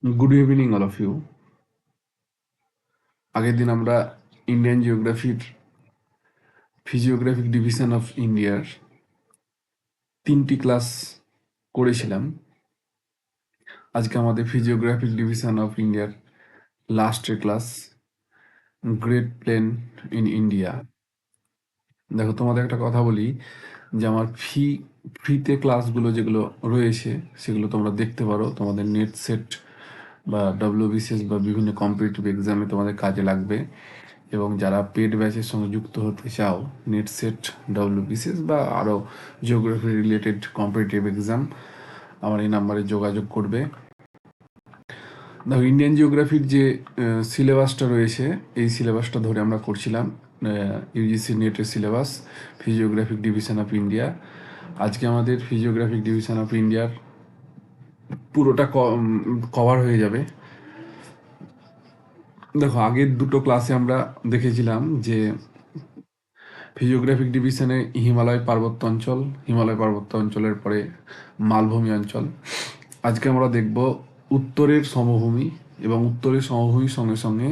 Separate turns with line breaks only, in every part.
Good evening, all of you. আগের দিন আমরা ইন্ডিয়ান জিওগ্রাফির ফিজিওগ্রাফিক ডিভিশন অফ ইন্ডিয়ার 3টি ক্লাস করেছিলাম। আজকে আমাদের ফিজিওগ্রাফিক ডিভিশন অফ ইন্ডিয়ার লাস্টের class, great plain in India. দেখো, তোমাদের একটা কথা বলি যে আমার ফ্রিতে ক্লাসগুলো যেগুলো রয়েছে সেগুলো তোমরা দেখতে পারো। তোমাদের নেট সেট বা ডব্লিউবিসিএস বা বিভিন্ন কম্পিটিটিভ এক্সামে তোমাদের কাজে লাগবে। এবং যারা পেড ব্যাচের সঙ্গে যুক্ত হতে চাও, নেট সেট, ডব্লিউবিসিএস বা আরও জিওগ্রাফি রিলেটেড কম্পিটিটিভ এক্সাম, আমার এই নাম্বারে যোগাযোগ করবে। দেখো, ইন্ডিয়ান জিওগ্রাফির যে সিলেবাসটা রয়েছে, এই সিলেবাসটা ধরে আমরা করছিলাম ইউজিসি নেটের syllabus, physiographic division of India. আজকে আমাদের ফিজিওগ্রাফিক ডিভিশন অফ ইন্ডিয়ার পুরোটা কভার হয়ে যাবে। দেখো, আগের দুটো ক্লাসে আমরা দেখেছিলাম যে ফিজিওগ্রাফিক ডিভিশনে হিমালয় পার্বত্য অঞ্চল, হিমালয় পার্বত্য অঞ্চলের পরে মালভূমি অঞ্চল। আজকে আমরা দেখব উত্তরের সমভূমি, এবং উত্তরের সমভূমির সঙ্গে সঙ্গে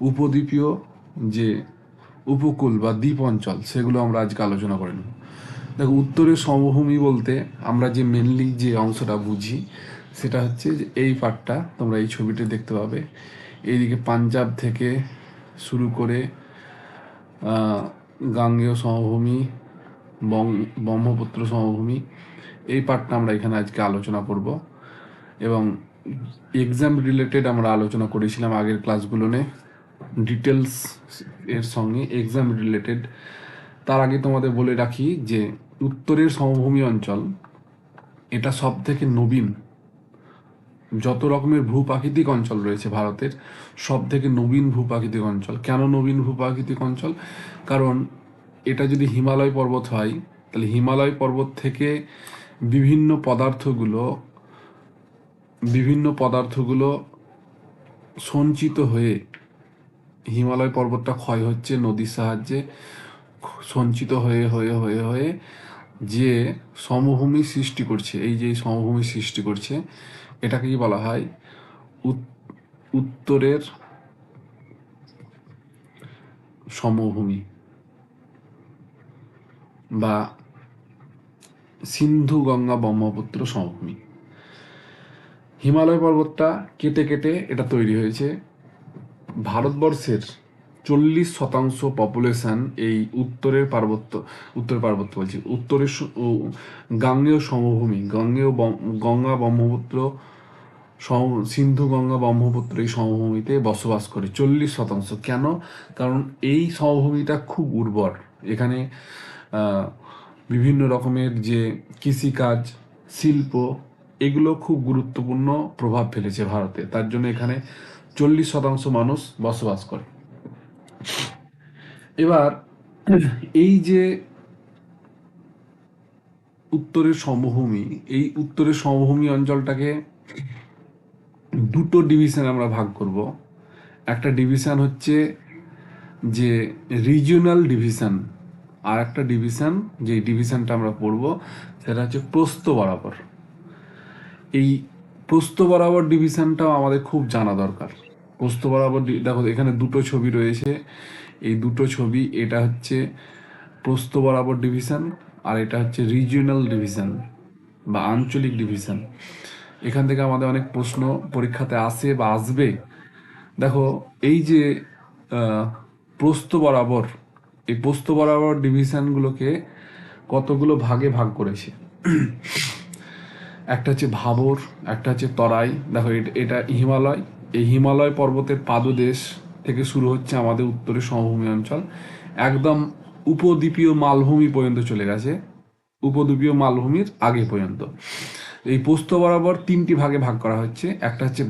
উপদ্বীপীয় যে উপকূল বা দ্বীপ অঞ্চল, সেগুলো আমরা আজকে আলোচনা করে নেব। দেখো, উত্তরের সমভূমি বলতে আমরা যে মেনলি যে অংশটা বুঝি সেটা হচ্ছে যে এই পার্টটা তোমরা এই ছবিতে দেখতে পাবে। এইদিকে পাঞ্জাব থেকে শুরু করে গাঙ্গেয় সমভূমি, ব্রহ্মপুত্র সমভূমি, এই পার্টটা আমরা এখানে আজকে আলোচনা করব। এবং এক্সাম রিলেটেড আমরা আলোচনা করেছিলাম আগের ক্লাসগুলোনে, ডিটেলস এর সঙ্গে এক্সাম রিলেটেড। তার আগে তোমাদের বলে রাখি যে উত্তরের সমভূমি অঞ্চল এটা সব থেকে নবীন, যত রকমের ভূপ্রাকৃতিক অঞ্চল রয়েছে ভারতের সব থেকে নবীন ভূপ্রাকৃতিক অঞ্চল। কেন নবীন ভূপ্রাকৃতিক অঞ্চল? কারণ এটা যদি হিমালয় পর্বত হয়, তাহলে হিমালয় পর্বত থেকে বিভিন্ন পদার্থগুলো সঞ্চিত হয়ে, হিমালয় পর্বতটা ক্ষয় হচ্ছে নদীর সাহায্যে, সঞ্চিত হয়ে হয়ে হয়ে হয়ে যে সমভূমি সৃষ্টি করছে, এই যে সমভূমি সৃষ্টি করছে, এটাকেই বলা হয় উত্তরের সমভূমি বা সিন্ধু গঙ্গা ব্রহ্মপুত্র সমভূমি। হিমালয় পর্বতটা কেটে কেটে এটা তৈরি হয়েছে। ভারতবর্ষের 40% পপুলেশন এই উত্তরের গাঙ্গেয় সমভূমি, গঙ্গা ব্রহ্মপুত্র, সিন্ধু গঙ্গা ব্রহ্মপুত্র এই সমভূমিতে বসবাস করে 40%। কেন? কারণ এই সমভূমিটা খুব উর্বর। এখানে বিভিন্ন রকমের যে কৃষিকাজ, শিল্প, এগুলো খুব গুরুত্বপূর্ণ প্রভাব ফেলেছে ভারতে। তার জন্য এখানে 40% মানুষ বসবাস করে। এবার এই যে উত্তরের সমভূমি, এই উত্তরের সমভূমি অঞ্চলটাকে দুটো ডিভিশন আমরা ভাগ করব। একটা ডিভিশন হচ্ছে যে রিজিওনাল ডিভিশন, আর একটা ডিভিশন, যে ডিভিশনটা আমরা পড়ব সেটা হচ্ছে প্রস্থ বরাবর। এই প্রস্থ বরাবর ডিভিশনটাও আমাদের খুব জানা দরকার। প্রস্থ বরাবর, দেখো এখানে দুটো ছবি রয়েছে, এই দুটো ছবি, এটা হচ্ছে প্রস্থ বরাবর ডিভিশন আর এটা হচ্ছে রিজিওনাল ডিভিশন বা আঞ্চলিক ডিভিশন। এখান থেকে আমাদের অনেক প্রশ্ন পরীক্ষাতে আসে বা আসবে। দেখো, এই যে প্রস্থ বরাবর, এই প্রস্থ বরাবর ডিভিশনগুলোকে কতগুলো ভাগে ভাগ করেছে। একটা হচ্ছে ভাবর, একটা হচ্ছে তরাই। দেখো, এটা হিমালয়, এই হিমালয় পর্বতের পাদদেশ থেকে শুরু হচ্ছে আমাদের উত্তরের সমভূমি অঞ্চল, একদম উপদ্বীপীয় মালভূমি পর্যন্ত চলে গেছে, উপদ্বীপীয় মালভূমির আগে পর্যন্ত। এই প্রস্থ বরাবর 3টি ভাগে ভাগ করা হচ্ছে। একটা হচ্ছে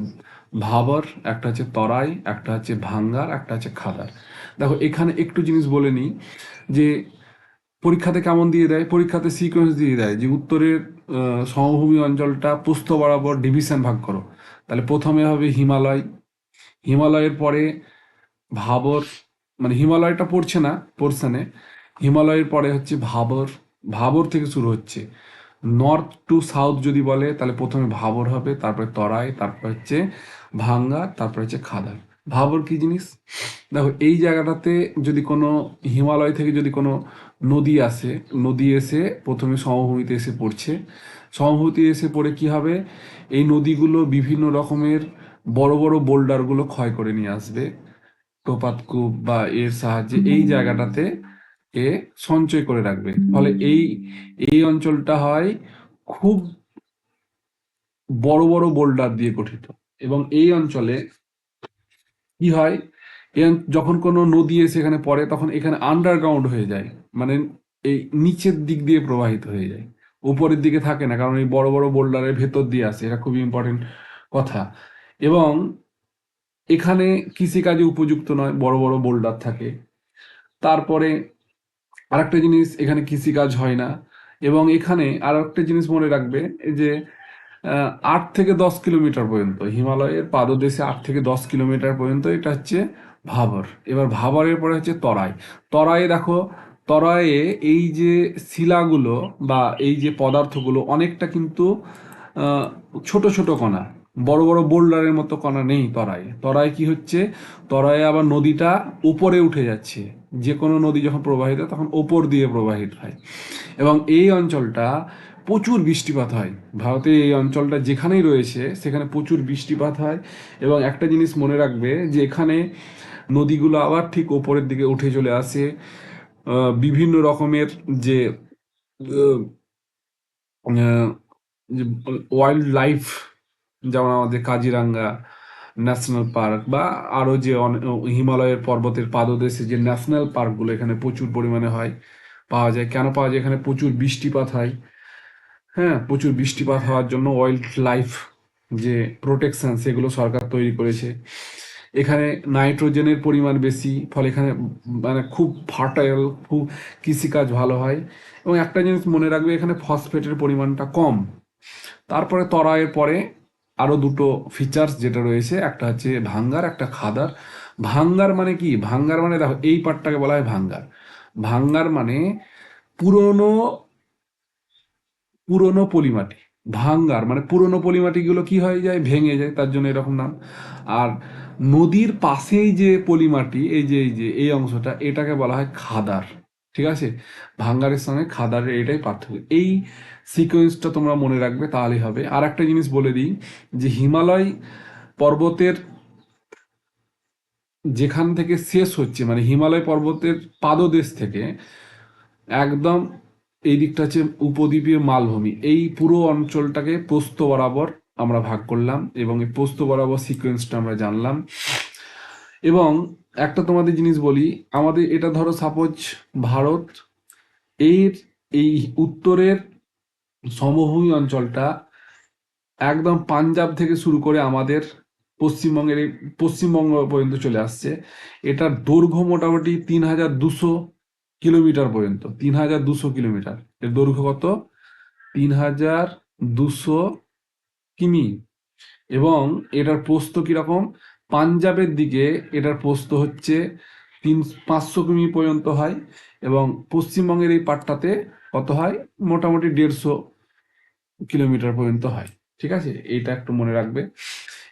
ভাবর, একটা হচ্ছে তরাই, একটা হচ্ছে ভাঙ্গার, একটা হচ্ছে খাদার। দেখো, এখানে একটু জিনিস বলে নিই যে পরীক্ষাতে কেমন দিয়ে দেয়, পরীক্ষাতে সিকোয়েন্স দিয়ে দেয় যে উত্তরের সমভূমি অঞ্চলটা প্রস্থ বরাবর ডিভিশন ভাগ করো। তাহলে প্রথমে হবে হিমালয়, হিমালয়ের পরে ভাবর, মানে হিমালয়টা পড়ছে না পোর্শনে, হিমালয়ের পরে হচ্ছে ভাবর, ভাবর থেকে শুরু হচ্ছে নর্থ টু সাউথ যদি বলে তাহলে প্রথমে ভাবর হবে, তারপরে তরাই, তারপর হচ্ছে ভাঙ্গা, তারপর হচ্ছে খাদার। ভাবর কি জিনিস? দেখো এই জায়গাটাতে যদি কোনো হিমালয় থেকে যদি কোনো নদী আসে, নদী এসে প্রথমে সমভূমিতে এসে পড়ছে, সমভূমিতে এসে পড়ে কি হবে, এই নদীগুলো বিভিন্ন রকমের বড় বড় বোল্ডারগুলো ক্ষয় করে নিয়ে আসবে টোপাত কূপ বা এর সাহায্যে এই জায়গাটাতে এ সঞ্চয় করে রাখবে। ফলে এই এই অঞ্চলটা হয় খুব বড় বড় বোল্ডার দিয়ে গঠিত। এবং এই অঞ্চলে কি হয়, যখন কোনো নদী এসে এখানে পড়ে তখন এখানে আন্ডারগ্রাউন্ড হয়ে যায়, মানে এই নিচের দিক দিয়ে প্রবাহিত হয়ে যায়, উপরের দিকে থাকে না, কারণ এই বড় বড় বোল্ডারের ভেতর দিয়ে আসে, এটা খুবই ইম্পর্টেন্ট কথা। এবং এখানে কৃষিকাজে উপযুক্ত নয়, বড় বড় বোল্ডার থাকে। তারপরে আরেকটা জিনিস, এখানে কৃষিকাজ হয় না। এবং এখানে আর একটা জিনিস মনে রাখবে, এই যে 8 থেকে 10 কিলোমিটার পর্যন্ত হিমালয়ের পাদদেশে 8 থেকে 10 কিলোমিটার পর্যন্ত এটা হচ্ছে ভাবর। এবার ভাবরের পরে হচ্ছে তরাই। তরাই দেখো, তরাইয়ে এই যে শিলাগুলো বা এই যে পদার্থগুলো অনেকটা কিন্তু আহ, ছোট ছোট কণা, বড় বড় বোল্ডারের মতো কণা নেই তরাই। তরাই কি হচ্ছে, তরাই আবার নদীটা উপরে উঠে যাচ্ছে, যে কোনো নদী যখন প্রবাহিত হয় তখন ওপর দিয়ে প্রবাহিত হয়। এবং এই অঞ্চলটা প্রচুর বৃষ্টিপাত হয়, ভারতে এই অঞ্চলটা যেখানেই রয়েছে সেখানে প্রচুর বৃষ্টিপাত হয়। এবং একটা জিনিস মনে রাখবে যে এখানে নদীগুলো আবার ঠিক ওপরের দিকে উঠে চলে আসে। বিভিন্ন রকমের যে ওয়াইল্ড লাইফ, যেমন আমাদের কাজিরাঙ্গা ন্যাশনাল পার্ক বা আরও যে হিমালয়ের পর্বতের পাদদেশে যে ন্যাশনাল পার্কগুলো এখানে প্রচুর পরিমাণে হয়, পাওয়া যায়। কেন পাওয়া যায়? এখানে প্রচুর বৃষ্টিপাত হয়। হ্যাঁ, প্রচুর বৃষ্টিপাত হওয়ার জন্য ওয়াইল্ড লাইফ যে প্রোটেকশন সেগুলো সরকার তৈরি করেছে। এখানে নাইট্রোজেনের পরিমাণ বেশি, ফলে এখানে মানে খুব ফার্টাইল, খুব কৃষিকাজ ভালো হয়। এবং একটা জিনিস মনে রাখবে, এখানে ফসফেটের পরিমাণটা কম। তারপরে তরাইয়ের পরে আরো দুটো ফিচার্স যেটা রয়েছে, একটা হচ্ছে ভাঙ্গার, একটা খাদার। ভাঙ্গার মানে কি? ভাঙ্গার মানে দেখো এই পার্টটাকে বলা হয় ভাঙ্গার। ভাঙ্গার মানে পুরনো পুরনো পলিমাটি। ভাঙ্গার মানে পুরনো পলিমাটিগুলো কি হয়ে যায়, ভেঙে যায়, তার জন্য এরকম নাম। আর নদীর পাশেই যে পলিমাটি, এই যে এই অংশটা, এটাকে বলা হয় খাদার। ঠিক আছে, ভাঙ্গারের সঙ্গে খাদারের এটাই পার্থক্য। এই সিকোয়েন্সটা তোমরা মনে রাখবে, তাহলেই হবে। আর একটা জিনিস বলে দিই, যে হিমালয় পর্বতের যেখান থেকে শেষ হচ্ছে, মানে হিমালয় পর্বতের পাদদেশ থেকে একদম এই দিকটা হচ্ছে উপদ্বীপীয় মালভূমি। এই পুরো অঞ্চলটাকে প্রস্থ বরাবর আমরা ভাগ করলাম এবং এই প্রস্থ বরাবর সিকোয়েন্সটা আমরা জানলাম। এবং একটা তোমাদের জিনিস বলি, আমাদের এটা ধরো সাপোজ ভারত, এর এই উত্তরের সমভূমি অঞ্চলটা একদম পাঞ্জাব থেকে শুরু করে আমাদের পশ্চিমবঙ্গের এই পশ্চিমবঙ্গ পর্যন্ত চলে আসছে। এটার দৈর্ঘ্য মোটামুটি 3200 কিলোমিটার পর্যন্ত। 3200 কিলোমিটার এর দৈর্ঘ্য কত? 3200 কিমি। এবং এটার প্রস্থ কিরকম? পাঞ্জাবের দিকে এটার প্রস্থ হচ্ছে 500 কিমি পর্যন্ত হয়, এবং পশ্চিমবঙ্গের এই পাটটাতে কত হয়? মোটামুটি 150 কিলোমিটার পর্যন্ত হয়। ঠিক আছে, এইটা একটু মনে রাখবে।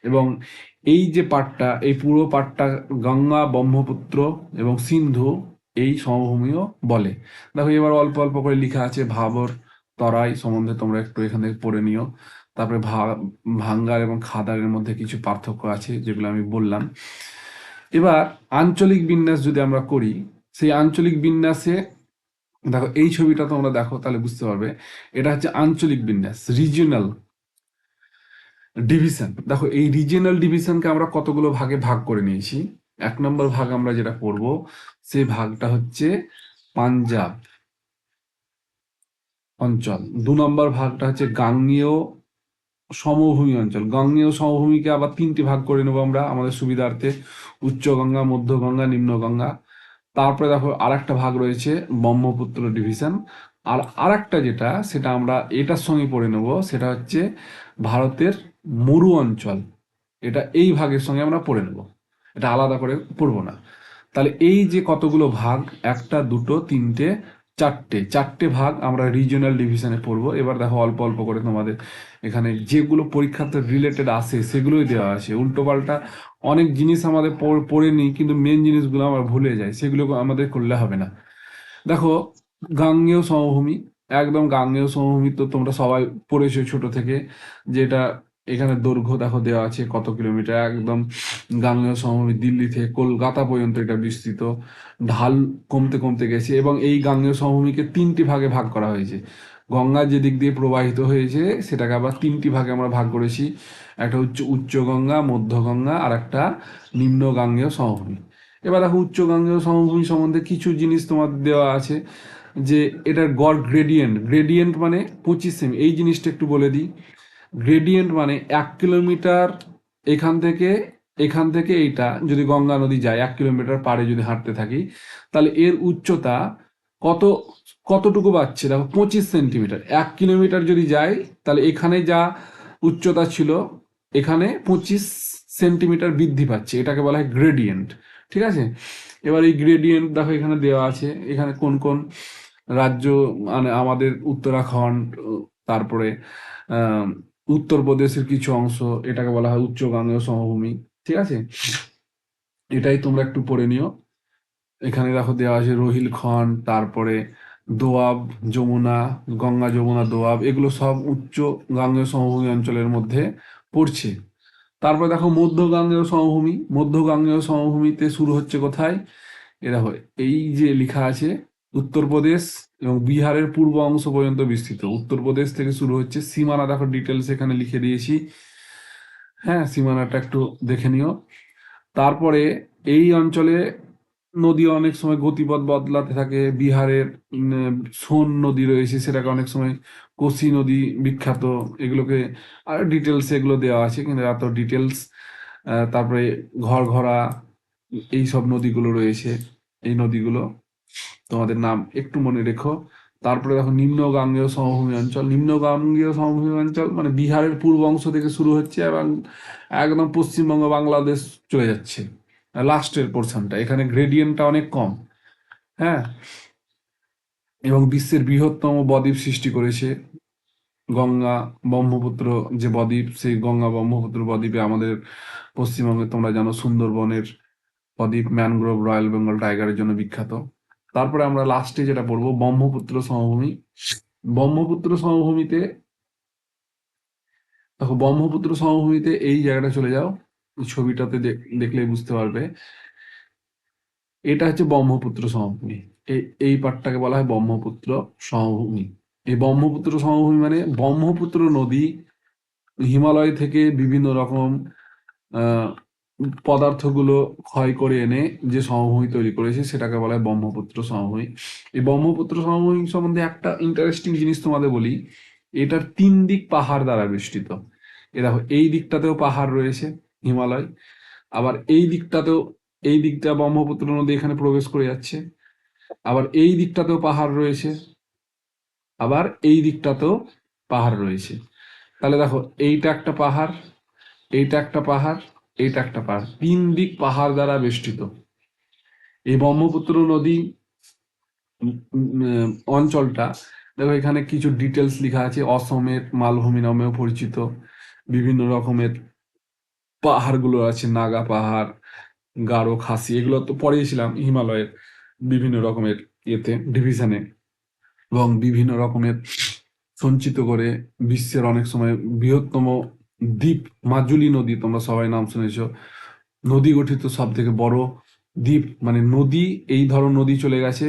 এবং এই যে পাটটা, এই পুরো পাটটা গঙ্গা, ব্রহ্মপুত্র এবং সিন্ধু এই সমভূমিও বলে। দেখো এবার অল্প অল্প করে লেখা আছে ভাবর, তরাই সম্বন্ধে তোমরা একটু এখান থেকে পড়ে নিও। তারপরে ভাঙ্গার এবং খাদারের মধ্যে কিছু পার্থক্য আছে যেগুলো আমি বললাম। এবার আঞ্চলিক বিন্যাস যদি আমরা করি, সেই আঞ্চলিক বিন্যাসে দেখো এই ছবিটা তোমরা দেখো তাহলে বুঝতে পারবে, এটা হচ্ছে আঞ্চলিক বিন্যাস, রিজিওনাল ডিভিশন। দেখো এই রিজিওনাল ডিভিশনকে আমরা কতগুলো ভাগে ভাগ করে নিয়েছি। 1 নম্বর ভাগ আমরা যেটা করব, সেই ভাগটা হচ্ছে পাঞ্জাব অঞ্চল। 2 নম্বর ভাগটা হচ্ছে গাঙ্গেয় সমভূমি অঞ্চল। গাঙ্গেয় সমভূমিকে আবার 3টে ভাগ করে নেবো আমরা আমাদের সুবিধার্থে, উচ্চ গঙ্গা, মধ্য গঙ্গা, নিম্ন গঙ্গা। তারপরে দেখো আরেকটা ভাগ রয়েছে ব্রহ্মপুত্র ডিভিশন। আর আরেকটা যেটা, সেটা আমরা এটার সঙ্গে পড়ে নেব, সেটা হচ্ছে ভারতের মরু অঞ্চল। এটা এই ভাগের সঙ্গে আমরা পড়ে নেব, এটা আলাদা করে পড়বো না। তাহলে এই যে কতগুলো ভাগ, 1, 2, 3, চারটে চারটে ভাগ আমরা রিজিওনাল ডিভিশনে পড়বো। এবার দেখো অল্প অল্প করে তোমাদের এখানে যেগুলো পরীক্ষাতে রিলেটেড আসে সেগুলোই দেওয়া আছে। উল্টো পাল্টা অনেক জিনিস আমাদের পড়ে নিই, কিন্তু মেন জিনিসগুলো আমরা ভুলে যাই, সেগুলো আমাদের করলে হবে না। দেখো, গাঙ্গেয় সমভূমি, একদম গাঙ্গেয় সমভূমি তো তোমরা সবাই পড়েছো ছোট থেকে, যেটা এখানে দৈর্ঘ্য দেখো দেওয়া আছে কত কিলোমিটার। একদম গাঙ্গেয় সমভূমি দিল্লি থেকে কলকাতা পর্যন্ত এটা বিস্তৃত। ঢাল কমতে কমতে গেছে এবং এই গাঙ্গেয় সমভূমিকে তিনটি ভাগে ভাগ করা হয়েছে। গঙ্গা যে দিক দিয়ে প্রবাহিত হয়েছে সেটাকে আবার তিনটি ভাগে আমরা ভাগ করেছি। একটা হচ্ছে উচ্চ গঙ্গা, মধ্য গঙ্গা, আর একটা নিম্ন গাঙ্গেয় সমভূমি। এবার দেখো উচ্চ গাঙ্গেয় সমভূমি সম্বন্ধে কিছু জিনিস তোমার দেওয়া আছে, যে এটার গড় গ্রেডিয়েন্ট, গ্রেডিয়েন্ট মানে 25 সেমি। এই জিনিসটা একটু বলে দিই। গ্রেডিয়েন্ট মানে 1 কিলোমিটার এখান থেকে এইটা যদি গঙ্গা নদী যায় 1 কিলোমিটার পাড়ে যদি হাঁটতে থাকি, তাহলে এর উচ্চতা কত কতটুকু বাড়ছে দেখো, 25 সেন্টিমিটার। 1 কিলোমিটার যদি যাই তাহলে এখানে যা উচ্চতা ছিল এখানে 25 সেন্টিমিটার বৃদ্ধি পাচ্ছে, এটাকে বলা হয় গ্রেডিয়েন্ট। ঠিক আছে, এবার এই গ্রেডিয়েন্ট দেখো এখানে দেওয়া আছে, এখানে কোন কোন রাজ্য, মানে আমাদের উত্তরাখণ্ড, তারপরে আহ উত্তরপ্রদেশের কিছু অংশ, এটাকে বলা হয় উচ্চ গাঙ্গেয় সমভূমি। ঠিক আছে, এটাই তোমরা একটু পড়ে নিও। এখানে দেখো দেওয়া আছে রোহিলখণ্ড, তারপরে দোয়াব, যমুনা, গঙ্গা যমুনা দোয়াব, এগুলো সব উচ্চ গাঙ্গেয় সমভূমি অঞ্চলের মধ্যে পড়ছে। তারপরে দেখো মধ্য গাঙ্গেয় সমভূমি, মধ্য গাঙ্গেয় সমভূমিতে শুরু হচ্ছে কোথায়, এ দেখো এই যে লেখা আছে উত্তরপ্রদেশ এবং বিহারের পূর্ব অংশ পর্যন্ত বিস্তৃত। উত্তরপ্রদেশ থেকে শুরু হচ্ছে, সীমানা দেখো ডিটেলস এখানে লিখে দিয়েছি। হ্যাঁ, সীমানাটা একটু দেখে নিও। তারপরে এই অঞ্চলে নদী অনেক সময় গতিপথ বদলাতে থাকে। বিহারের সোন নদী রয়েছে, সেটাকে অনেক সময় কোসি নদী বিখ্যাত। এগুলোকে আর ডিটেলস এগুলো দেওয়া আছে, কিন্তু এত ডিটেলস। তারপরে ঘরঘরা, এই সব নদীগুলো রয়েছে, এই নদীগুলো তোমাদের নাম একটু মনে রেখো। তারপরে দেখো নিম্ন গাঙ্গেয় সমভূমি অঞ্চল, নিম্ন গাঙ্গেয় সমভূমি অঞ্চল মানে বিহারের পূর্ব অংশ থেকে শুরু হচ্ছে এবং একদম পশ্চিমবঙ্গ বাংলাদেশ চলে যাচ্ছে লাস্টের পোর্শনটা। এখানে গ্রেডিয়েন্টটা অনেক কম। হ্যাঁ, এবং বিশ্বের বৃহত্তম বদ্বীপ সৃষ্টি করেছে গঙ্গা ব্রহ্মপুত্র যে বদ্বীপ, সেই গঙ্গা ব্রহ্মপুত্র বদ্বীপে আমাদের পশ্চিমবঙ্গে তোমরা জানো সুন্দরবনের বদ্বীপ ম্যানগ্রোভ রয়্যাল বেঙ্গল টাইগারের জন্য বিখ্যাত। তারপরে আমরা লাস্টে যেটা পড়বো ব্রহ্মপুত্র সমভূমি। ব্রহ্মপুত্র সমভূমিতে দেখো, ব্রহ্মপুত্র সমভূমিতে এই জায়গাটা চলে যাও, ছবিটাতে দেখলে বুঝতে পারবে। এটা হচ্ছে ব্রহ্মপুত্র সমভূমি। এই পার্টটাকে বলা হয় ব্রহ্মপুত্র সমভূমি। এই ব্রহ্মপুত্র সমভূমি মানে ব্রহ্মপুত্র নদী হিমালয় থেকে বিভিন্ন রকম আহ পদার্থগুলো ক্ষয় করে এনে যে সমভূমি তৈরি করেছে সেটাকে বলা হয় ব্রহ্মপুত্র সমভূমি। এই ব্রহ্মপুত্র সমভূমি সম্বন্ধে একটা ইন্টারেস্টিং জিনিস তোমাদের বলি, এটার 3 দিক পাহাড় দ্বারা বেষ্টিত। এ দেখো এই দিকটাতেও পাহাড় রয়েছে হিমালয়, আবার এই দিকটা ব্রহ্মপুত্র নদী এখানে প্রবেশ করে যাচ্ছে, আবার এই দিকটাতেও পাহাড় রয়েছে, আবার এই দিকটাতেও পাহাড় রয়েছে। তাহলে দেখো এইটা একটা পাহাড়, এইটা একটা পাহাড়, এইটা একটা পাহাড়, 3 দিক পাহাড় দ্বারা বেষ্টিত। এই ব্রহ্মপুত্র নদী অঞ্চলটা দেখো এখানে কিছু ডিটেলস লেখা আছে। অসমের মালভূমি নামেও পরিচিত। বিভিন্ন রকমের পাহাড়গুলো আছে, নাগা পাহাড়, গারো, খাসি, এগুলো তো পড়িয়েছিলাম হিমালয়ের বিভিন্ন রকমের ইয়েতে ডিভিশনে। এবং বিভিন্ন রকমের সঞ্চিত করে বিশ্বের অনেক সময় বৃহত্তম দ্বীপ মাজুলি নদী, তোমরা সবাই নাম শুনেছ, নদী গঠিত সব থেকে বড় দ্বীপ। মানে নদী, এই ধরো নদী চলে গেছে,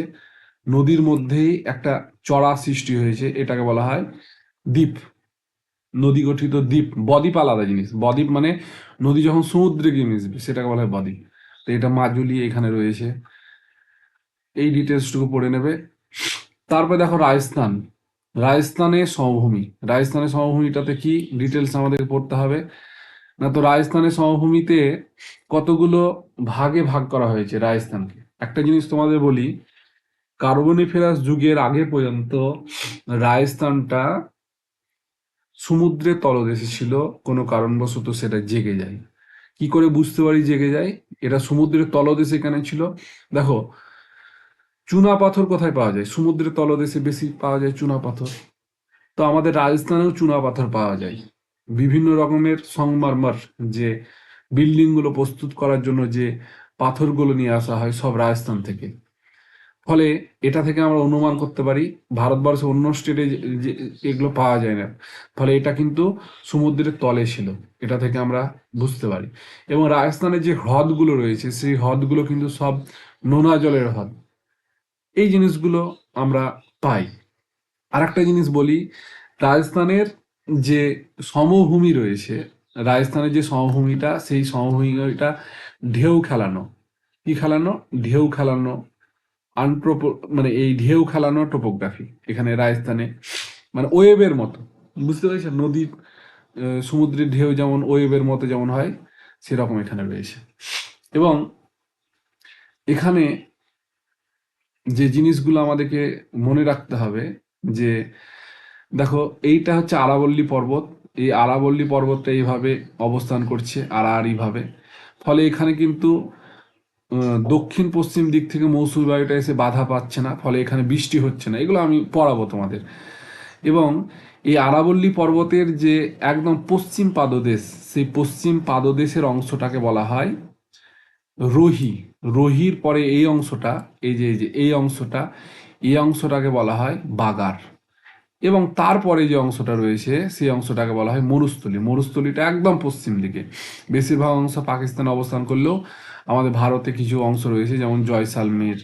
নদীর মধ্যেই একটা চড়া সৃষ্টি হয়েছে, এটাকে বলা হয় দ্বীপ। নদী গঠিত দ্বীপ, বদ্বীপ আলাদা জিনিস। বদ্বীপ মানে নদী যখন সমুদ্রে গিয়ে মিশবে সেটাকে বলা হয় বদ্বীপ। তো এটা মাজুলি এখানে রয়েছে, এই ডিটেলসটুকু পড়ে নেবে। তারপরে দেখো রাজস্থান, রাজস্থানের সমভূমি। রাজস্থানের সমভূমিটাতে কি ডিটেলস আমাদের পড়তে হবে না, তো রাজস্থানের সমভূমিতে কতগুলো ভাগে ভাগ করা হয়েছে রাজস্থানকে। একটা জিনিস তোমাদের বলি, কার্বনিফেরাস যুগের আগে পর্যন্ত রাজস্থানটা সমুদ্রের তলদেশে ছিল। কোনো কারণবশত সেটা জেগে যায়। কি করে বুঝতে পারি জেগে যায়? এটা সমুদ্রের তলদেশে কেন ছিল? দেখো, চুনা পাথর কোথায় পাওয়া যায়? সমুদ্রের তলদেশে বেশি পাওয়া যায় চুনা পাথর। তো আমাদের রাজস্থানেও চুনা পাথর পাওয়া যায়। বিভিন্ন রকমের সংগমারমার, যে বিল্ডিং গুলো প্রস্তুত করার জন্য যে পাথরগুলো নিয়ে আসা হয় সব রাজস্থান থেকে। ফলে এটা থেকে আমরা অনুমান করতে পারি ভারতবর্ষের অন্য স্টেটে যে এগুলো পাওয়া যায় না, ফলে এটা কিন্তু সমুদ্রের তলে ছিল, এটা থেকে আমরা বুঝতে পারি। এবং রাজস্থানের যে হ্রদগুলো রয়েছে সেই হ্রদগুলো কিন্তু সব নোনা জলের হ্রদ। এই জিনিসগুলো আমরা পাই। আর একটা জিনিস বলি, রাজস্থানের যে সমভূমি রয়েছে, রাজস্থানের যে সমভূমিটা, সেই সমভূমিটা ঢেউ খেলানো। কি খেলানো? ঢেউ খেলানো। মানে এই ঢেউ খেলানো টোপোগ্রাফি এখানে রাজস্থানে, মানে ওয়েবের মতো, বুঝতে পেরেছেন? নদীর সমুদ্রের ঢেউ যেমন ওয়েবের মতো যেমন হয়, সেরকম এখানে রয়েছে। এবং এখানে যে জিনিসগুলো আমাদেরকে মনে রাখতে হবে, যে দেখো এইটা হচ্ছে আরাবল্লী পর্বত। এই আরাবল্লী পর্বতটা এইভাবে অবস্থান করছে আড়াআড়ি ভাবে। ফলে এখানে কিন্তু দক্ষিণ পশ্চিম দিক থেকে মৌসুমী বায়ুটা এসে বাধা পাচ্ছে না, ফলে এখানে বৃষ্টি হচ্ছে না। এগুলো আমি পড়াবো তোমাদের। এবং এই আরাবল্লী পর্বতের যে একদম পশ্চিম পাদদেশ, সেই পশ্চিম পাদদেশের অংশটাকে বলা হয় রোহি। রোহির পরে এই অংশটা, এই যে এই অংশটাকে বলা হয় বাগার। এবং তারপরে যে অংশটা রয়েছে সেই অংশটাকে বলা হয় মরুস্থলী। মরুস্থলীটা একদম পশ্চিম দিকে। বেশিরভাগ অংশ পাকিস্তানে অবস্থান করলেও আমাদের ভারতে কিছু অংশ রয়েছে, যেমন জয়সালমের,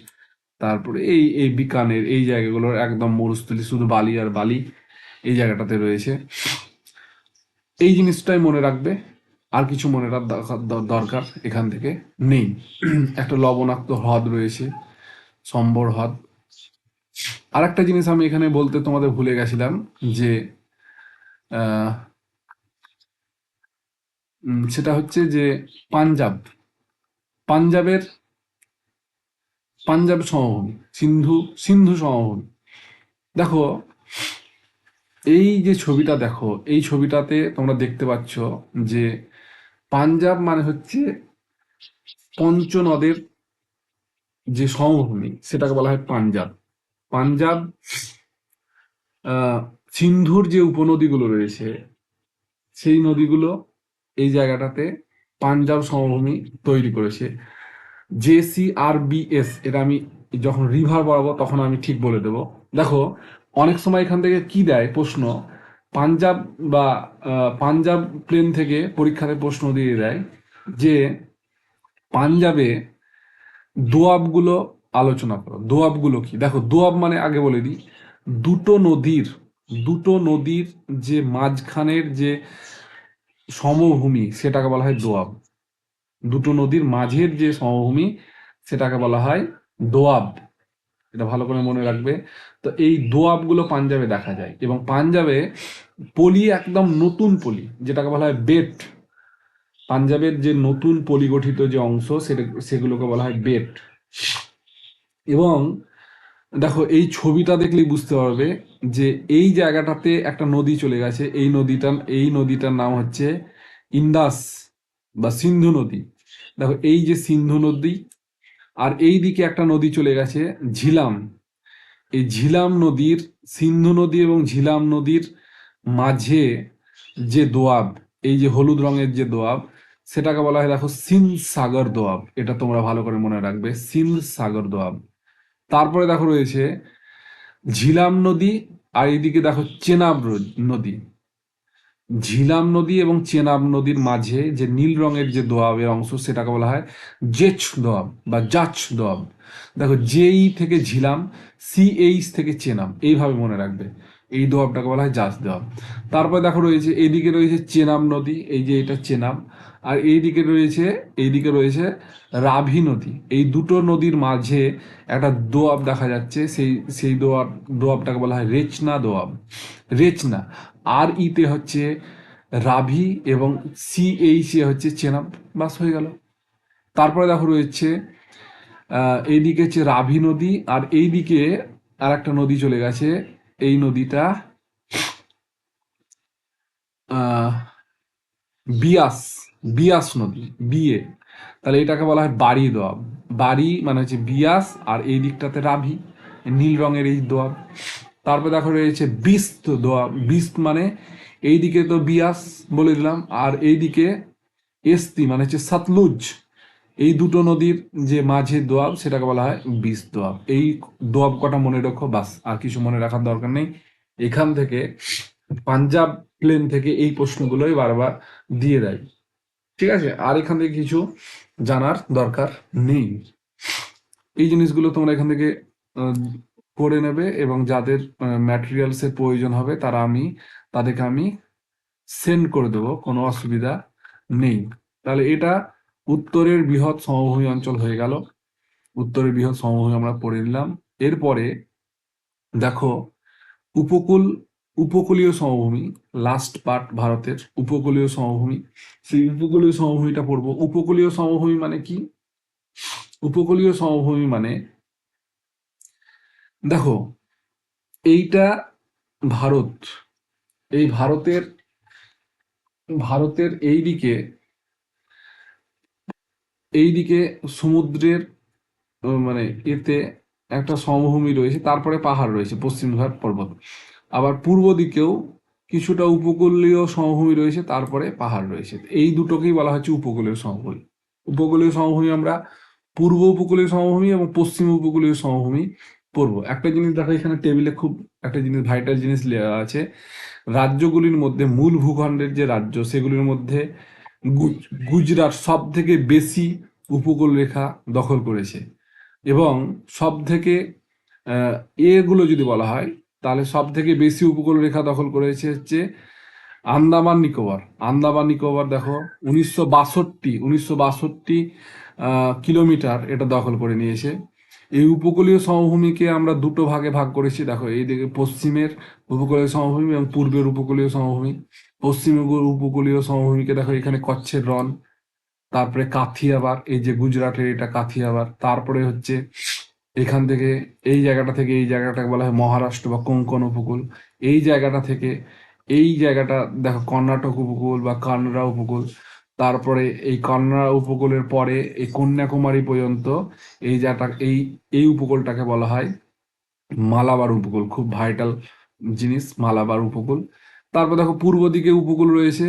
তারপরে এই এই বিকানের, এই জায়গাগুলোর একদম মরুস্থলী, শুধু বালি আর বালি এই জায়গাটাতে রয়েছে। এই জিনিসটাই মনে রাখবে, আর কিছু মনে রাখার দরকার এখান থেকে নেই। একটা লবণাক্ত হ্রদ রয়েছে, সম্বর হ্রদ। আর একটা জিনিস আমি এখানে বলতে তোমাদের ভুলে গেছিলাম, যে সেটা হচ্ছে যে পাঞ্জাব, পাঞ্জাবের পাঞ্জাব সমভূমি, সিন্ধু সিন্ধু সমভূমি। দেখো এই যে ছবিটা দেখো, এই ছবিটাতে তোমরা দেখতে পাচ্ছ যে পাঞ্জাব মানে হচ্ছে পঞ্চনদের যে সমভূমি, সেটাকে বলা হয় পাঞ্জাব। পাঞ্জাব সিন্ধুর যে উপনদীগুলো রয়েছে, সেই নদীগুলো এই জায়গাটাতে পাঞ্জাব সমভূমি তৈরি করেছে। JCRBS, এটা আমি যখন রিভার বাড়াবো তখন আমি ঠিক বলে দেব। দেখো অনেক সময় এখান থেকে কি দেয় প্রশ্ন, পাঞ্জাব বা পাঞ্জাব প্লেন থেকে পরীক্ষাতে প্রশ্ন দিয়ে দেয় যে পাঞ্জাবে দোয়াবগুলো আলোচনা করো। দোয়াবগুলো কি? দেখো দোয়াব মানে আগে বলে দিই, দুটো নদীর দুটো নদীর যে মাঝখানের যে সমভূমি সেটাকে বলা হয় দোয়াব। দুটো নদীর মাঝের যে সমভূমি সেটাকে বলা হয় দোয়াব। এটা ভালো করে মনে রাখবে। তো এই দোয়াবগুলো পাঞ্জাবে দেখা যায়, এবং পাঞ্জাবে পলি, একদম নতুন পলি, যেটাকে বলা হয় বেট। পাঞ্জাবের যে নতুন পলি গঠিত যে অংশ সেগুলোকে বলা হয় বেট। এবং দেখো এই ছবিটা দেখলেই বুঝতে পারবে যে এই জায়গাটাতে একটা নদী চলে গেছে। এই নদীটার নাম হচ্ছে ইন্দাস বা সিন্ধু নদী। দেখো এই যে সিন্ধু নদী, আর এই দিকে একটা নদী চলে গেছে ঝিলাম। এই ঝিলাম নদীর, সিন্ধু নদী এবং ঝিলাম নদীর মাঝে যে দোয়াব, এই যে হলুদ রঙের যে দোয়াব, সেটাকে বলা হয় দেখো সিন্ধ সাগর দোয়াব। এটা তোমরা ভালো করে মনে রাখবে, সিন্ধ সাগর দোয়াব। তারপরে দেখো রয়েছে ঝিলাম নদী, আর এইদিকে দেখো চেনাব নদী। ঝিলাম নদী এবং চেনাব নদীর মাঝে যে নীল রঙের যে দোয়াবের অংশ, সেটাকে বলা হয় জেচ দোয়াব বা জাচ দোয়াব। দেখো জেই থেকে ঝিলাম, CH থেকে চেনাব, এইভাবে মনে রাখবে। এই দোয়াবটাকে বলা হয় জাচ দোয়াব। তারপরে দেখো রয়েছে এইদিকে রয়েছে চেনাব নদী, এই যে এটা চেনাব। আর এইদিকে রয়েছে রাভি নদী। এই দুটো নদীর মাঝে একটা দোয়াব দেখা যাচ্ছে, সেই দোয়াবটাকে বলা হয় রেচনা দোয়াব। রেচনা, আর ইতে হচ্ছে রাভি এবং CH এ হচ্ছে চেনাব। বাস হয়ে গেল। তারপরে দেখো রয়েছে এইদিকে হচ্ছে রাভি নদী, আর এইদিকে আর একটা নদী চলে গেছে। এই নদীটা আহ বিয়াস, বিয়াস নদী, বিয়ে, তাহলে এটাকে বলা হয় বাড়ি দোয়াব। বাড়ি মানে হচ্ছে বিয়াস, আর এই দিকটাতে রাভি, নীল রঙের এই দোয়াব। তারপর দেখো রয়েছে বিস্ত দোয়াব। বিস্ত মানে এইদিকে তো বিয়াস বলে দিলাম, আর এইদিকে এস্তি মানে হচ্ছে সতলুজ। এই দুটো নদীর যে মাঝে দোয়াব সেটাকে বলা হয় বিস দোয়াব। এই দোয়াব কটা মনে রাখো, বাস, আর কিছু মনে রাখার দরকার নেই। এখান থেকে পাঞ্জাব প্লেন থেকে এই প্রশ্নগুলোই বারবার দিয়ে দেয়, ঠিক আছে? আর এখান থেকে কিছু জানার দরকার নেই। এই জিনিসগুলো তোমরা এখান থেকে আহ, করে নেবে, এবং যাদের ম্যাটেরিয়ালসের প্রয়োজন হবে তাদেরকে আমি সেন্ড করে দেবো, কোনো অসুবিধা নেই। তাহলে এটা উত্তরের বৃহৎ সমভূমি অঞ্চল হয়ে গেল। উত্তরের বৃহৎ সমভূমি আমরা পড়ে নিলাম। এরপরে দেখো উপকূল, উপকূলীয় সমভূমি, লাস্ট পার্ট ভারতের উপকূলীয় সমভূমি। সেই উপকূলীয় সমভূমিটা পড়বো। উপকূলীয় সমভূমি মানে কি? উপকূলীয় সমভূমি মানে দেখো, এইটা ভারত, এই ভারতের এইদিকে সমুদ্রের মানে এতে একটা সমভূমি রয়েছে, তারপরে পাহাড় রয়েছে, পশ্চিমঘাট পর্বত। আবার পূর্ব দিকেও কিছুটা উপকূলীয় সমভূমি রয়েছে, তারপরে পাহাড় রয়েছে। এই দুটোকেই বলা হচ্ছে উপকূলীয় সমভূমি। উপকূলীয় সমভূমি আমরা পূর্ব উপকূলীয় সমভূমি এবং পশ্চিম উপকূলীয় সমভূমি পড়বো। একটা জিনিস দেখো, এখানে টেবিলে খুব একটা জিনিস, ভাইটাল জিনিস লেখা আছে। রাজ্যগুলির মধ্যে, মূল ভূখণ্ডের যে রাজ্য সেগুলির মধ্যে গুজরাট সব থেকে বেশি উপকূল রেখা দখল করেছে। এবং সব থেকে আহ, এগুলো যদি বলা হয়, তাহলে সব থেকে বেশি উপকূল রেখা দখল করেছে হচ্ছে আন্দামান নিকোবর। আন্দামান নিকোবর দেখো 1962 কিলোমিটার এটা দখল করে নিয়েছে। এই উপকূলীয় সমভূমিকে আমরা দুটো ভাগে ভাগ করেছি, দেখো এইদিকে পশ্চিমের উপকূলীয় সমভূমি এবং পূর্বের উপকূলীয় সমভূমি। পশ্চিম উপকূলীয় সমভূমিকে দেখো, এখানে কচ্ছের রন, তারপরে কাথিয়াবার, এই যে গুজরাটের এটা কাথিয়াবার। তারপরে হচ্ছে এখান থেকে, এই জায়গাটা থেকে এই জায়গাটাকে বলা হয় মহারাষ্ট্র বা কোঙ্কণ উপকূল। এই জায়গাটা থেকে এই জায়গাটা দেখো কর্ণাটক উপকূল বা কানড়া উপকূল। তারপরে এই কানড়া উপকূলের পরে এই কন্যাকুমারী পর্যন্ত এই জায়গাটা, এই উপকূলটাকে বলা হয় মালাবার উপকূল। খুব ভাইটাল জিনিস মালাবার উপকূল। তারপর দেখো পূর্ব দিকে উপকূল রয়েছে,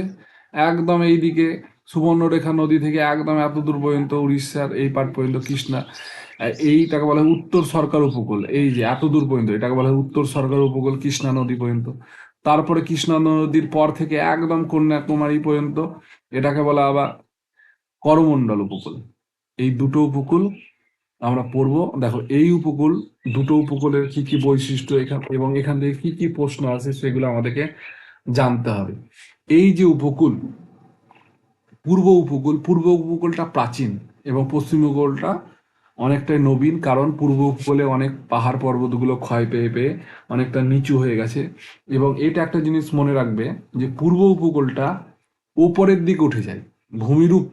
একদম এই দিকে সুবর্ণরেখা নদী থেকে একদম এত দূর পর্যন্ত, উড়িষ্যার এই পাট পর্যন্ত কৃষ্ণা, এইটাকে বলা হয় উত্তর সরকার উপকূল। এই যে এত দূর পর্যন্ত এটাকে বলা হয় উত্তর সরকার উপকূল, কৃষ্ণা নদী পর্যন্ত। তারপরে কৃষ্ণা নদীর পর থেকে একদম কন্যাকুমারী পর্যন্ত এটাকে বলা আবার করমণ্ডল উপকূল। এই দুটো উপকূল আমরা পড়বো। দেখো এই উপকূল, দুটো উপকূলের কি কি বৈশিষ্ট্য এখান, এবং এখান থেকে কি কি প্রশ্ন আছে সেগুলো আমাদেরকে জানতে হবে। এই যে উপকূল, পূর্ব উপকূলটা প্রাচীন এবং পশ্চিম উপকূলটা অনেকটাই নবীন, কারণ পূর্ব উপকূলে অনেক পাহাড় পর্বতগুলো ক্ষয় পেয়ে পেয়ে অনেকটা নিচু হয়ে গেছে। এবং এটা একটা জিনিস মনে রাখবে যে পূর্ব উপকূলটা ওপরের দিকে উঠে যায়। ভূমিরূপ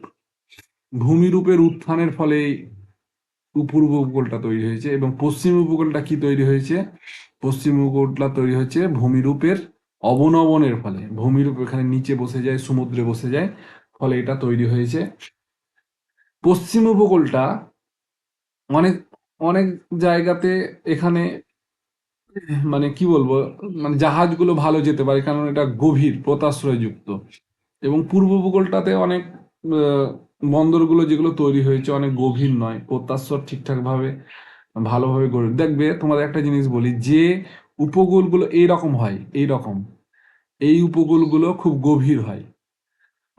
ভূমিরূপের উত্থানের ফলে পূর্ব উপকূলটা তৈরি হয়েছে, এবং পশ্চিম উপকূলটা কি তৈরি হয়েছে? পশ্চিম উপকূলটা তৈরি হয়েছে ভূমিরূপের অবনমনের ফলে। ভূমিরূপ এখানে নিচে বসে যায়, সমুদ্রে বসে যায়, ফলে এটা তৈরি হয়েছে। পশ্চিম উপকূলটা অনেক অনেক জায়গাতে এখানে মানে কি বলবো, মানে জাহাজগুলো ভালো যেতে পারে, কারণ এটা গভীর পোতাশ্রয়যুক্ত। এবং পূর্ব উপকূলটাতে অনেক বন্দরগুলো যেগুলো তৈরি হয়েছে অনেক গভীর নয়, প্রত্যাশর ঠিকঠাক ভাবে ভালোভাবে গড়ে। দেখবে তোমাদের একটা জিনিস বলি, যে উপকূলগুলো এইরকম হয়, এইরকম এই উপকূলগুলো খুব গভীর হয়।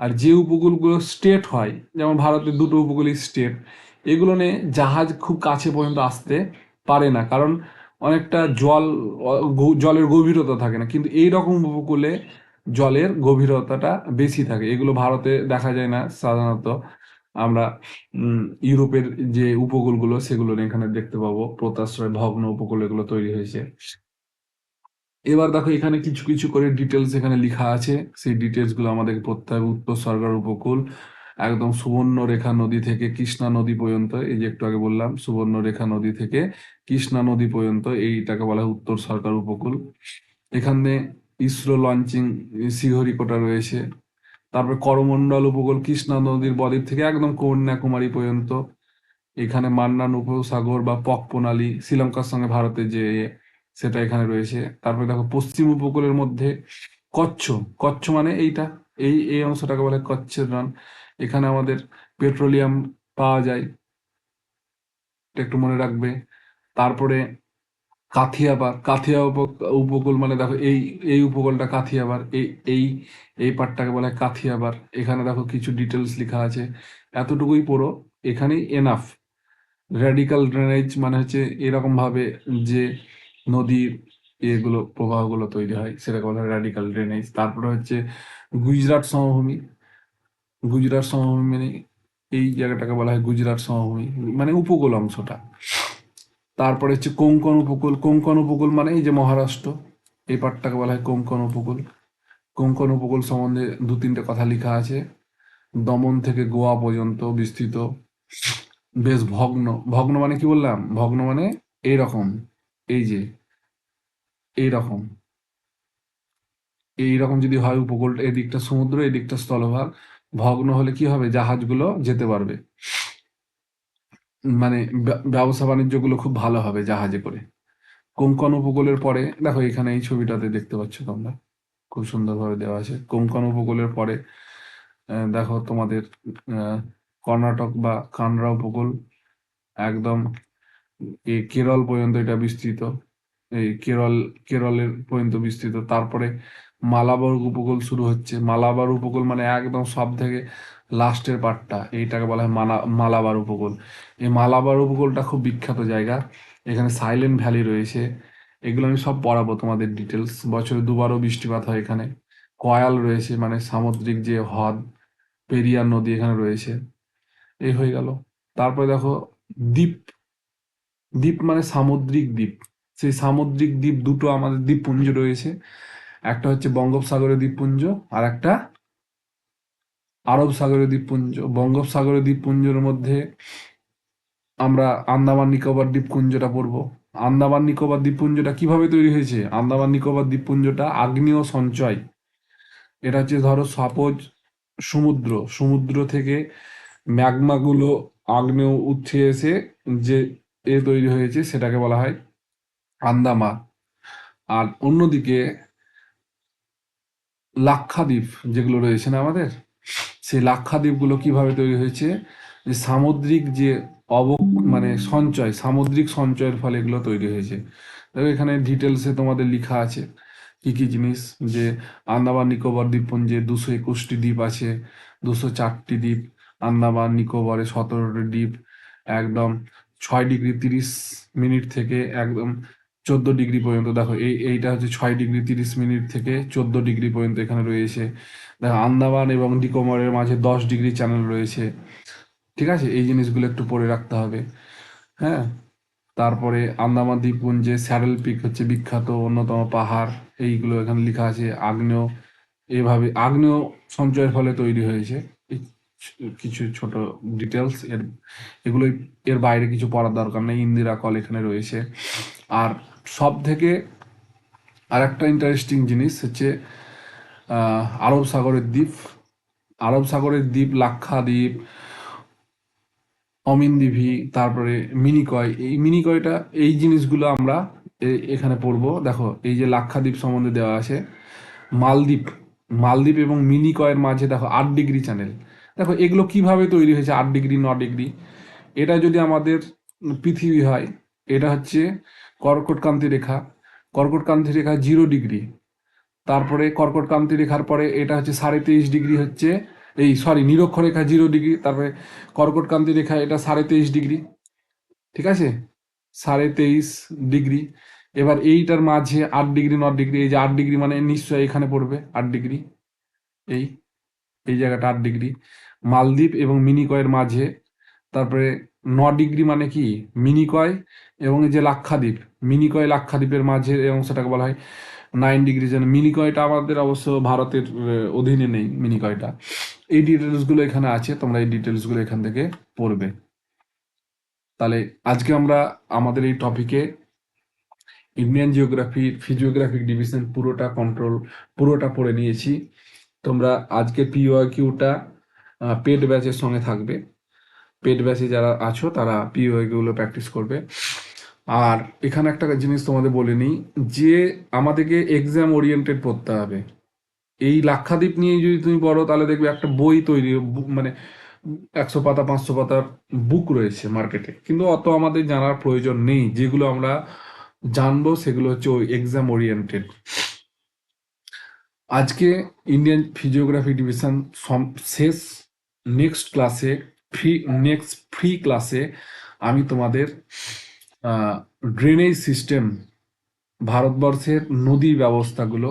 আর যে উপকূলগুলো স্টেট হয়, যেমন ভারতের দুটো উপকূলই স্টেট, এগুলো নিয়ে জাহাজ খুব কাছে পর্যন্ত আসতে পারে না, কারণ অনেকটা জলের গভীরতা থাকে না। কিন্তু এই রকম উপকূলে জলের গভীরতাটা বেশি থাকে, এগুলো ভারতে দেখা যায় না সাধারণত। আমরা ইউরোপের যে উপকূলগুলো সেগুলো এখানে দেখতে পাবো, পোতাশ্রয় ভগ্ন উপকূল এগুলো তৈরি হয়েছে। এবার দেখো এখানে কিছু কিছু করে ডিটেলস এখানে লেখা আছে, সেই ডিটেলস গুলো আমাদেরকে পড়তে হবে। উত্তর সরকার উপকূল একদম সুবর্ণরেখা নদী থেকে কৃষ্ণা নদী পর্যন্ত, এই যে একটু আগে বললাম সুবর্ণরেখা নদী থেকে কৃষ্ণা নদী পর্যন্ত, এইটাকে বলা হয় উত্তর সরকার উপকূল। এখানে ইসরো লঞ্চিং শ্রীহরিকোটা রয়েছে। তারপরে করমণ্ডল উপকূল কৃষ্ণা নদীর বদ্বীপ থেকে একদম কন্যাকুমারী পর্যন্ত। এখানে মান্নান উপসাগর বা পক প্রণালী, শ্রীলঙ্কার সঙ্গে ভারতের যে সেটা এখানে রয়েছে। তারপরে দেখো পশ্চিম উপকূলের মধ্যে কচ্ছ, কচ্ছ মানে এইটা, এই এই অংশটাকে বলে কচ্ছের রণ। এখানে আমাদের পেট্রোলিয়াম পাওয়া যায়, এটা একটু মনে রাখবে। তারপরে কাথিয়াবার, উপকূল মানে দেখো এই এই উপকূলটা কাথিয়াবার, এই এই এই পার্টটাকে বলে কাথিয়াবার। এখানে দেখো কিছু ডিটেলস লেখা আছে, এতটুকুই পড়ো, এখানেই এনাফ। র্যাডিক্যাল ড্রেনেজ মানে হচ্ছে এরকম ভাবে যে নদীর এগুলো প্রবাহগুলো তৈরি হয়, সেটাকে বলা হয় র্যাডিক্যাল ড্রেনেজ। তারপরে হচ্ছে গুজরাট সমভূমি, গুজরাট সমভূমি মানে এই জায়গাটাকে বলা হয় গুজরাট সমভূমি, মানে উপকূল অংশটা। তারপরে হচ্ছে কোঙ্কণ উপকূল, কোঙ্কণ উপকূল মানে এই যে মহারাষ্ট্র, এই পার্টটাকে বলা হয় কোঙ্কণ উপকূল। কোঙ্কণ উপকূল সম্বন্ধে দু তিনটে কথা লেখা আছে, দমন থেকে গোয়া পর্যন্ত বিস্তৃত, বেশ ভগ্ন। ভগ্ন মানে কি বললাম? ভগ্ন মানে এইরকম, এই যে এইরকম, এইরকম যদি হয় উপকূলটা, এদিকটা সমুদ্র এদিকটা স্থলভাগ, ভগ্ন হলে কি হবে? জাহাজগুলো যেতে পারবে, মানে ব্যবসা বাণিজ্যগুলো খুব ভালো হবে জাহাজে করে। কোঙ্কণ উপকূলের পরে দেখো এখানে এই ছবিটাতে দেখতে পাচ্ছ তোমরা, খুব সুন্দরভাবে দেওয়া আছে। কোঙ্কণ উপকূলের পরে দেখো তোমাদের কর্ণাটক বা কানড়া উপকূল, একদম এই কেরল পর্যন্ত এটা বিস্তৃত, এই কেরলের পর্যন্ত বিস্তৃত। তারপরে মালাবার উপকূল শুরু হচ্ছে। মালাবার উপকূল মানে একদম সব থেকে লাস্টের পার্টটা, এইটাকে বলা হয় মালাবার উপকূল। এই মালাবার উপকূলটা খুব বিখ্যাত জায়গা, এখানে সাইলেন্ট ভ্যালি রয়েছে। এগুলো আমি সব পড়াবো তোমাদের ডিটেলস। বছরে দুবারও বৃষ্টিপাত হয় এখানে। কয়াল রয়েছে, মানে সামুদ্রিক যে হ্রদ, পেরিয়ার নদী এখানে রয়েছে। এই হয়ে গেল। তারপরে দেখো দ্বীপ, দ্বীপ মানে সামুদ্রিক দ্বীপ। সেই সামুদ্রিক দ্বীপ দুটো আমাদের দ্বীপপুঞ্জ রয়েছে, একটা হচ্ছে বঙ্গোপসাগরীয় দ্বীপপুঞ্জ, আর একটা আরব সাগরীয় দ্বীপপুঞ্জ। বঙ্গোপসাগরীয় দ্বীপপুঞ্জের মধ্যে আমরা আন্দামান নিকোবর দ্বীপপুঞ্জটা পড়বো। আন্দামান নিকোবর দ্বীপপুঞ্জটা কিভাবে তৈরি হয়েছে? আন্দামান নিকোবর দ্বীপপুঞ্জটা আগ্নেয় সঞ্চয়। এটা হচ্ছে ধরো সাপোজ সমুদ্র, সমুদ্র থেকে ম্যাগমাগুলো আগ্নেয় উঠে এসে যে তৈরি হয়েছে, সেটাকে বলা হয় আন্দামান। আর অন্যদিকে লাক্ষাদ্বীপ যেগুলো রয়েছে না আমাদের, সেই লাক্ষাদ্বীপগুলো কিভাবে তৈরি হয়েছে? যে সামুদ্রিক যে অব মানে সঞ্চয়, সামুদ্রিক সঞ্চয়ের ফলে এগুলো তৈরি হয়েছে। দেখো এখানে ডিটেলসে তোমাদের লেখা আছে কি কি জিনিস, যে আন্দামান নিকোবর দ্বীপপুঞ্জে 221টি দ্বীপ আছে, 204টি দ্বীপ। আন্দামান নিকোবরে 17টি দ্বীপ, একদম 6 ডিগ্রি 30 মিনিট থেকে একদম 14 ডিগ্রি পর্যন্ত। দেখো এইটা হচ্ছে 6 ডিগ্রি 30 মিনিট থেকে 14 ডিগ্রি পর্যন্ত এখানে রয়েছে। দেখো আন্দামান এবং নিকোবরের মাঝে 10 ডিগ্রি চ্যানেল রয়েছে। ঠিক আছে, এই জিনিসগুলো একটু পড়ে রাখতে হবে। হ্যাঁ, তারপরে আন্দামান দ্বীপপুঞ্জে স্যাডেল পিক হচ্ছে বিখ্যাত অন্যতম পাহাড়, এইগুলো এখানে লেখা আছে। আগ্নেয়, এভাবে আগ্নেয় সঞ্চয়ের ফলে তৈরি হয়েছে। এই কিছু ছোট ডিটেলস, এগুলোই, এর বাইরে কিছু পড়ার দরকার নেই। ইন্দিরা কল এখানে রয়েছে। আর সব থেকে আর একটা ইন্টারেস্টিং জিনিস হচ্ছে আরব সাগরের দ্বীপ। আরব সাগরের দ্বীপ লাক্ষাদ্বীপ, অমিনদ্বীপী, তারপরে মিনিকয়। এই মিনিকয়টা, এই জিনিসগুলো আমরা এখানে পড়বো। দেখো এই যে লাক্ষাদ্বীপ সম্বন্ধে দেওয়া আছে, মালদ্বীপ, মালদ্বীপ এবং মিনিকয়ের মাঝে দেখো 8 ডিগ্রি চ্যানেল। দেখো এগুলো কিভাবে তৈরি হয়েছে 8 ডিগ্রি 9 ডিগ্রি? এটা যদি আমাদের পৃথিবী হয়, এটা হচ্ছে কর্কটক্রান্তি রেখা, কর্কটক্রান্তি রেখা 0 ডিগ্রি। তারপরে কর্কটক্রান্তি রেখার পরে এটা হচ্ছে 23.5 ডিগ্রি, হচ্ছে এই সরি নিরক্ষরেখা 0 ডিগ্রি। তারপরে কর্কটক্রান্তি রেখা এটা 23.5 ডিগ্রি, ঠিক আছে, 23.5 ডিগ্রি। এবার এইটার মাঝে 8 ডিগ্রি 9 ডিগ্রি, এই যে 8 ডিগ্রি মানে নিশ্চয়ই এখানে পড়বে 8 ডিগ্রি, এই এই জায়গাটা 8 ডিগ্রি। মালদ্বীপ এবং মিনিকয়ের মাঝে, তারপরে 9 ডিগ্রি মানে কি? মিনিকয় এবং এই যে লাক্ষাদ্বীপ, মিনিকয় লাক্ষাদ্বীপের মাঝে এই অংশটাকে বলা হয় 9 ডিগ্রি। যেন মিনিকয়টা আমাদের অবশ্য ভারতের অধীনে নেই মিনিকয়টা। এই ডিটেলসগুলো এখানে আছে, তোমরা এই ডিটেলসগুলো এখান থেকে পড়বে। তাহলে আজকে আমরা আমাদের এই টপিকে ইন্ডিয়ান জিওগ্রাফি ফিজিওগ্রাফিক ডিভিশন পুরোটা পড়ে নিয়েছি। তোমরা আজকে পিওয়াইকিউটা পেড ব্যাচের সঙ্গে থাকবে। পেড ব্যাচে যারা আছো তারা পিওয়াইকিউগুলো প্র্যাকটিস করবে। আর এখানে একটা জিনিস তোমাদের বলে নিই, যে আমাদেরকে এক্সাম ওরিয়েন্টেড পড়তে হবে। এই লাক্ষাদ্বীপ নিয়ে যদি তুমি পড়ো তাহলে দেখবে একটা বই তৈরি, মানে 100 পাতা 500 পাতার বুক রয়েছে মার্কেটে, কিন্তু অত আমাদের জানার প্রয়োজন নেই। যেগুলো আমরা জানবো সেগুলো হচ্ছে ওই এক্সাম ওরিয়েন্টেড। আজকে ইন্ডিয়ান ফিজিওগ্রাফি ডিভিশন শেষ। নেক্সট ফ্রি ক্লাসে আমি তোমাদের ড্রেনেজ সিস্টেম, ভারতবর্ষের নদী ব্যবস্থাগুলো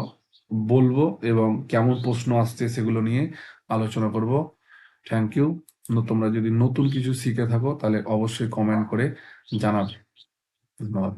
বলবো এবং কেমন প্রশ্ন আসছে সেগুলো নিয়ে আলোচনা করব। Thank you. তোমরা যদি নতুন কিছু শিখে থাকো তাহলে অবশ্যই কমেন্ট করে জানাবে। ধন্যবাদ।